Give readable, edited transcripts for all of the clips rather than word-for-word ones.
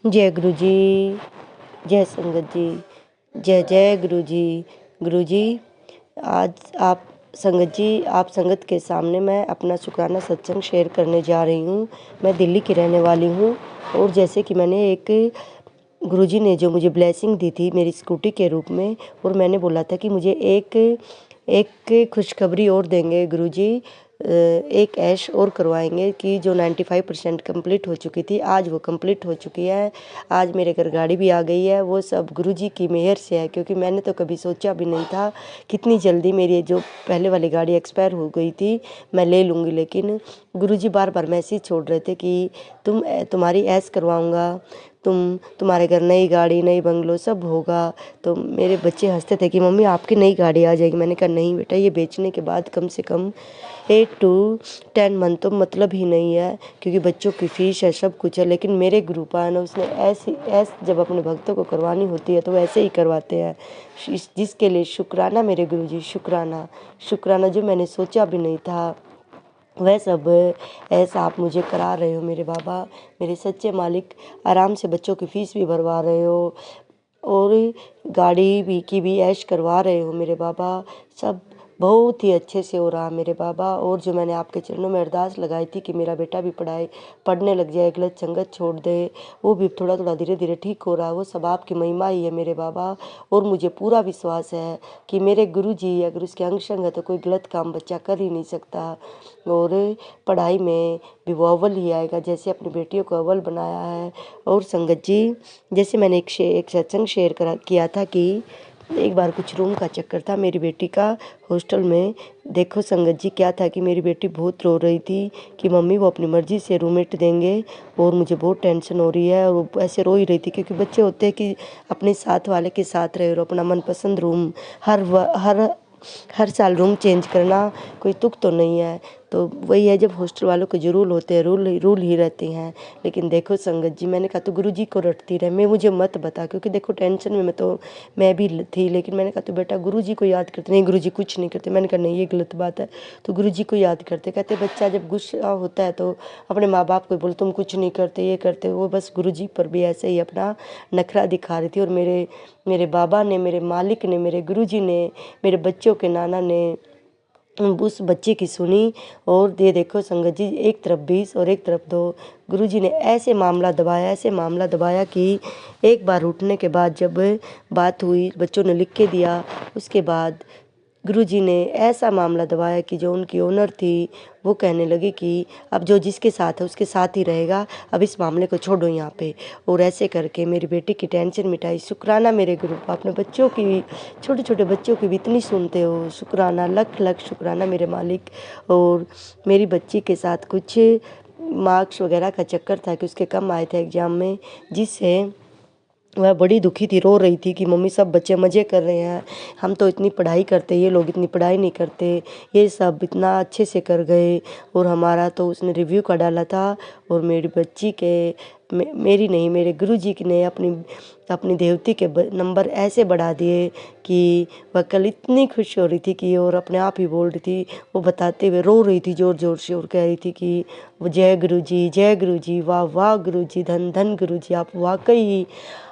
जय गुरु जी। जय संगत जी। जय जय गुरु जी। गुरु जी, आज आप संगत जी, आप संगत के सामने मैं अपना शुक्राना सत्संग शेयर करने जा रही हूँ। मैं दिल्ली की रहने वाली हूँ और जैसे कि मैंने एक गुरुजी ने जो मुझे ब्लेसिंग दी थी मेरी स्कूटी के रूप में, और मैंने बोला था कि मुझे एक खुशखबरी और देंगे गुरुजी, एक ऐश और करवाएंगे कि जो 95% कंप्लीट हो चुकी थी आज वो कंप्लीट हो चुकी है। आज मेरे घर गाड़ी भी आ गई है। वो सब गुरुजी की मेहर से है, क्योंकि मैंने तो कभी सोचा भी नहीं था कितनी जल्दी मेरी जो पहले वाली गाड़ी एक्सपायर हो गई थी मैं ले लूँगी। लेकिन गुरुजी बार बार मैसेज छोड़ रहे थे कि तुम्हारी ऐश करवाऊँगा, तुम्हारे घर नई गाड़ी नई बंगलो सब होगा। तो मेरे बच्चे हंसते थे कि मम्मी आपकी नई गाड़ी आ जाएगी। मैंने कहा नहीं बेटा, ये बेचने के बाद कम से कम 8 to 10 मंथ तो मतलब ही नहीं है, क्योंकि बच्चों की फ़ीस है, सब कुछ है। लेकिन मेरे गुरुपा है ना, उसने ऐसे जब अपने भक्तों को करवानी होती है तो वैसे ही करवाते हैं, जिसके लिए शुक्राना मेरे गुरुजी। शुक्राना शुक्राना, जो मैंने सोचा भी नहीं था वह सब ऐसा आप मुझे करा रहे हो मेरे बाबा, मेरे सच्चे मालिक। आराम से बच्चों की फ़ीस भी भरवा रहे हो और गाड़ी भी की भी ऐश करवा रहे हो मेरे बाबा। सब बहुत ही अच्छे से हो रहा मेरे बाबा। और जो मैंने आपके चरणों में अरदास लगाई थी कि मेरा बेटा भी पढ़ने लग जाए, गलत संगत छोड़ दे, वो भी थोड़ा थोड़ा धीरे धीरे ठीक हो रहा है। वो सब आपकी महिमा ही है मेरे बाबा। और मुझे पूरा विश्वास है कि मेरे गुरुजी अगर उसके अंग संग है तो कोई गलत काम बच्चा कर ही नहीं सकता। और पढ़ाई में भी वो अव्वल ही आएगा, जैसे अपनी बेटियों को अव्वल बनाया है। और संगत जी, जैसे मैंने एक सत्संग शेयर किया था कि एक बार कुछ रूम का चक्कर था मेरी बेटी का हॉस्टल में। देखो संगत जी, क्या था कि मेरी बेटी बहुत रो रही थी कि मम्मी वो अपनी मर्ज़ी से रूममेट देंगे और मुझे बहुत टेंशन हो रही है। और वो ऐसे रो ही रही थी, क्योंकि बच्चे होते हैं कि अपने साथ वाले के साथ रहे और अपना मनपसंद रूम हर साल रूम चेंज करना कोई तुक तो नहीं है। तो वही है, जब हॉस्टल वालों के जो रूल होते हैं रूल ही रहते हैं। लेकिन देखो संगत जी, मैंने कहा तो गुरुजी को रटती रहे, मैं मुझे मत बता, क्योंकि देखो टेंशन में मैं भी थी। लेकिन मैंने कहा तो बेटा गुरुजी को याद करते। नहीं गुरुजी कुछ नहीं करते। मैंने कहा नहीं, ये गलत बात है। तो गुरुजी को याद करते। कहते बच्चा जब गुस्सा होता है तो अपने माँ बाप को बोल तुम कुछ नहीं करते, ये करते। वो बस गुरुजी पर भी ऐसे ही अपना नखरा दिखा रही थी। और मेरे बाबा ने, मेरे मालिक ने, मेरे गुरुजी ने, मेरे बच्चों के नाना ने उस बच्चे की सुनी। और ये देखो संगत जी, एक तरफ 20 और एक तरफ 2, गुरुजी ने ऐसे मामला दबाया कि एक बार उठने के बाद जब बात हुई, बच्चों ने लिख के दिया, उसके बाद गुरुजी ने ऐसा मामला दबाया कि जो उनकी ओनर थी वो कहने लगी कि अब जो जिसके साथ है उसके साथ ही रहेगा, अब इस मामले को छोड़ो यहाँ पे। और ऐसे करके मेरी बेटी की टेंशन मिटाई। शुक्राना मेरे गुरु, अपने बच्चों की, छोटे छोटे बच्चों की भी इतनी सुनते हो। शुक्राना, लख लख शुक्राना मेरे मालिक। और मेरी बच्ची के साथ कुछ मार्क्स वगैरह का चक्कर था कि उसके कम आए थे एग्ज़ाम में, जिससे वह बड़ी दुखी थी, रो रही थी कि मम्मी सब बच्चे मज़े कर रहे हैं, हम तो इतनी पढ़ाई करते, ये लोग इतनी पढ़ाई नहीं करते, ये सब इतना अच्छे से कर गए। और हमारा तो उसने रिव्यू का डाला था। और मेरी बच्ची के मेरी नहीं, मेरे गुरुजी ने अपनी देवती के नंबर ऐसे बढ़ा दिए कि वह कल इतनी खुश हो रही थी कि, और अपने आप ही बोल रही थी, वो बताते हुए रो रही थी ज़ोर ज़ोर से, और कह रही थी कि वो जय गुरुजी, वाह वाह गुरुजी, धन धन गुरुजी, आप वाकई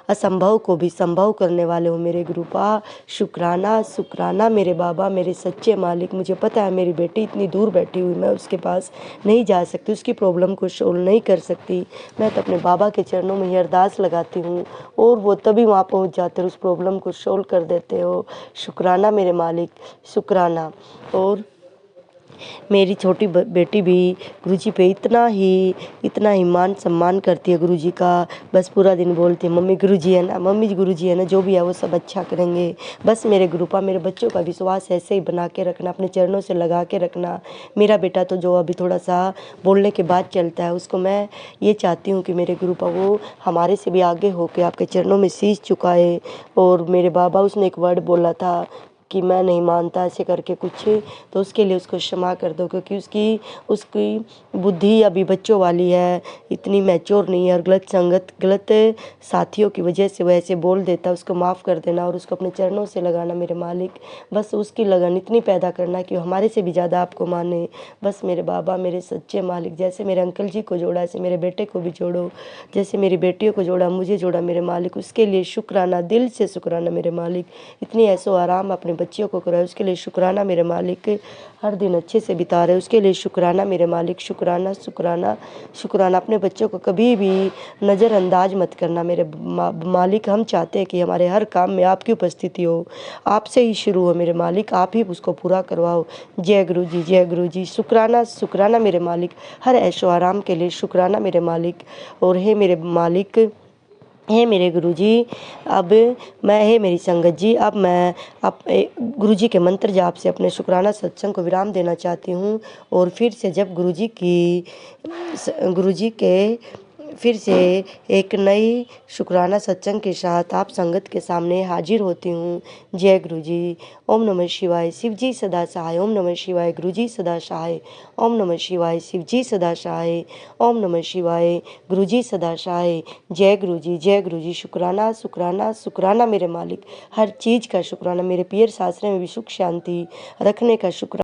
असंभव को भी संभव करने वाले हो मेरे गुरुपा। शुक्राना शुक्राना मेरे बाबा, मेरे सच्चे मालिक। मुझे पता है मेरी बेटी इतनी दूर बैठी हुई, मैं उसके पास नहीं जा सकती, उसकी प्रॉब्लम को सोल्व नहीं कर सकती। मैं तो अपने बाबा के चरणों में ही अरदास लगाती हूँ और वो तभी वहाँ पहुँच जाते हैं, उस प्रॉब्लम को सोल्व कर देते हो। शुक्राना मेरे मालिक, शुक्राना। और मेरी छोटी बेटी भी गुरुजी पे इतना ही मान सम्मान करती है गुरुजी का। बस पूरा दिन बोलती है मम्मी गुरुजी है ना, मम्मी गुरुजी है ना, जो भी है वो सब अच्छा करेंगे। बस मेरे गुरुपा, मेरे बच्चों का विश्वास ऐसे ही बना के रखना, अपने चरणों से लगा के रखना। मेरा बेटा तो जो अभी थोड़ा सा बोलने के बाद चलता है, उसको मैं ये चाहती हूँ कि मेरे गुरुपा वो हमारे से भी आगे होके आपके चरणों में शीश झुकाए। और मेरे बाबा, उसने एक वर्ड बोला था कि मैं नहीं मानता ऐसे करके कुछ, तो उसके लिए उसको क्षमा कर दो, क्योंकि उसकी बुद्धि अभी बच्चों वाली है, इतनी मैच्योर नहीं है, और गलत संगत गलत साथियों की वजह से वह ऐसे बोल देता है। उसको माफ़ कर देना और उसको अपने चरणों से लगाना मेरे मालिक। बस उसकी लगन इतनी पैदा करना कि वो हमारे से भी ज़्यादा आपको माने। बस मेरे बाबा, मेरे सच्चे मालिक, जैसे मेरे अंकल जी को जोड़ा ऐसे मेरे बेटे को भी जोड़ो, जैसे मेरी बेटियों को जोड़ा मुझे जोड़ा मेरे मालिक। उसके लिए शुक्राना, दिल से शुक्राना मेरे मालिक। इतनी ऐसो आराम अपने बच्चियों को कराए, उसके लिए शुक्राना मेरे मालिक। हर दिन अच्छे से बिता रहे, उसके लिए शुक्राना मेरे मालिक। शुक्राना शुक्राना शुक्राना। अपने बच्चों को कभी भी नज़रअंदाज मत करना मेरे मालिक। हम चाहते हैं कि हमारे हर काम में आपकी उपस्थिति हो, आपसे ही शुरू हो मेरे मालिक, आप ही उसको पूरा करवाओ। जय गुरु जी, जय गुरु जी। शुक्राना शुक्राना मेरे मालिक। हर ऐशो आराम के लिए शुक्राना मेरे मालिक। और हे मेरे मालिक, हे मेरे गुरुजी, अब हे मेरी संगत जी, अब मैं गुरुजी के मंत्र जाप से अपने शुक्राना सत्संग को विराम देना चाहती हूँ। और फिर से जब गुरुजी के फिर से एक नई शुक्राना सत्संग के साथ आप संगत के सामने हाजिर होती हूँ। जय गुरु जी। ओम नमः शिवाय। शिव जी सदा सहाय। ओम नमः शिवाय। गुरु जी सदा सहाय। ओम नमः शिवाय। शिव जी सदा सहाय। ओम नमः शिवाय। गुरु जी सदा सहाय। जय गुरु जी, जय गुरु जी। शुक्राना शुक्राना शुक्राना मेरे मालिक। हर चीज़ का शुक्राना। मेरे पियर सासरे में भी सुख शांति रखने का शुक्राना।